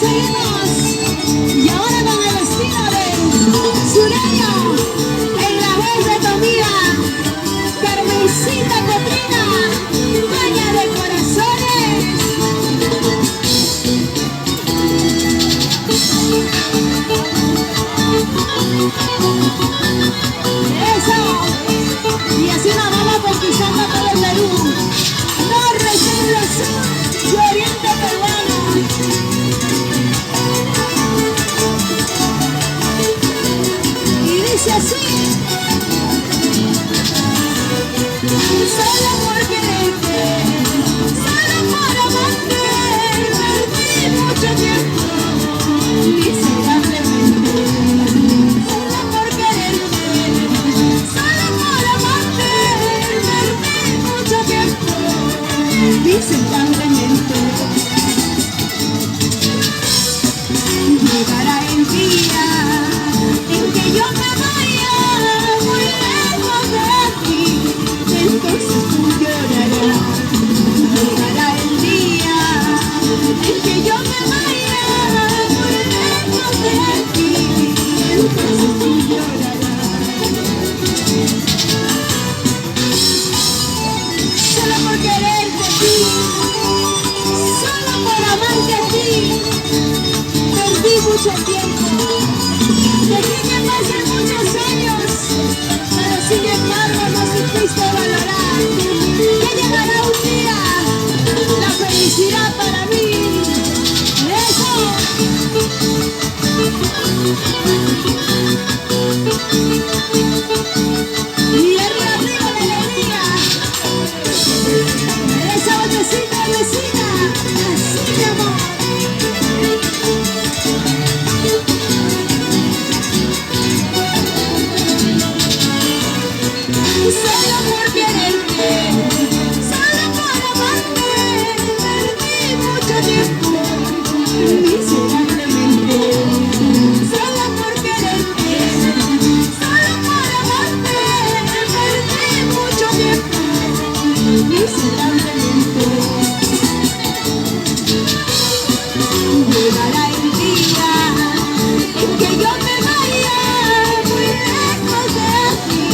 seguimos. Y ahora con el estilo de Sureño, en la voz de tu amiga Carmencita Cotrina, dueña de corazones. Eso. Y así nos vamos conquistando todo el Perú. Norte, centro, sur y oriente peruano. Y dice así: solo por quererte, solo por amarte, perdí mucho tiempo miserablemente. Solo por quererte, solo por amarte, perdí mucho tiempo miserablemente. Llegará el día en que yo me vaya muy lejos de ti, entonces tú llorarás. Llegará el día en que yo me vaya muy lejos de ti, entonces tú llorarás. Solo por quererte a ti, solo por amarte a ti, perdí mucho tiempo. Dejé que pasen muchos años, pero sin embargo no supiste valorar que llegará un día la felicidad para mí. Eso. Y arriba, arriba la alegría. Esa vocecita vecina, así mi amor. Solo por quererte, solo por amarte, perdí mucho tiempo miserablemente. Solo por quererte, solo por amarte, perdí mucho tiempo miserablemente. Llegará el día en que yo me vaya muy lejos de ti,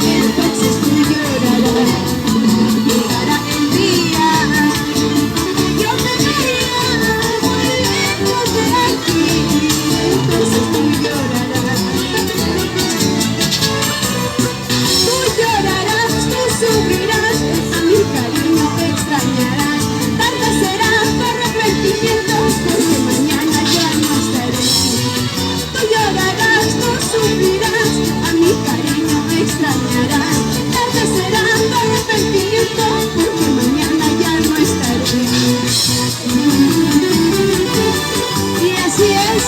entonces tú llorarás. Llegará el día que yo me vaya muy lejos de ti, entonces tú llorarás. Tú llorarás, tú sufrirás, a mi cariño te extrañarás. Tarde será tu arrepentimiento, porque mañana ya no estaré. Tú llorarás, tú sufrirás, a mi cariño me extrañarás. Tarde será tu arrepentimiento, porque mañana ya no estaré. Y así es,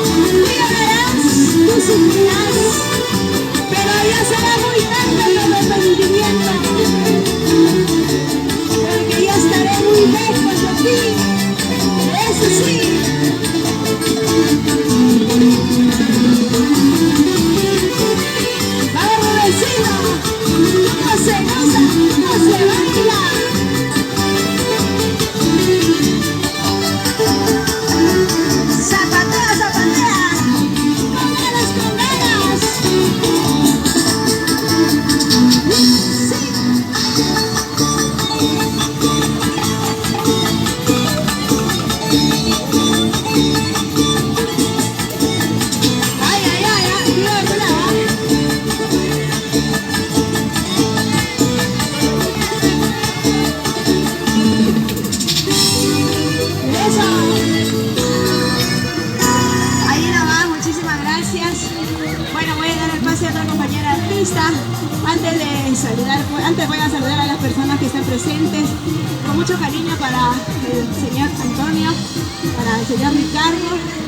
tú llorarás, tú sufrirás, pero ya será muy tarde el arrepentimiento, porque ya estaré muy lejos de ti. Eso sí. Vamos, vecino, no se goza, no se baila. Zapatea, zapatea, con ganas, con ganas. Sí. Ay, ay, ay, ay, Dios, brava. Eso. Ahí nomás, muchísimas gracias. Bueno, voy a dar el pase a otra compañera artista. Antes voy a saludar a las personas que están presentes. Con mucho cariño para el señor Antonio, para el señor Ricardo.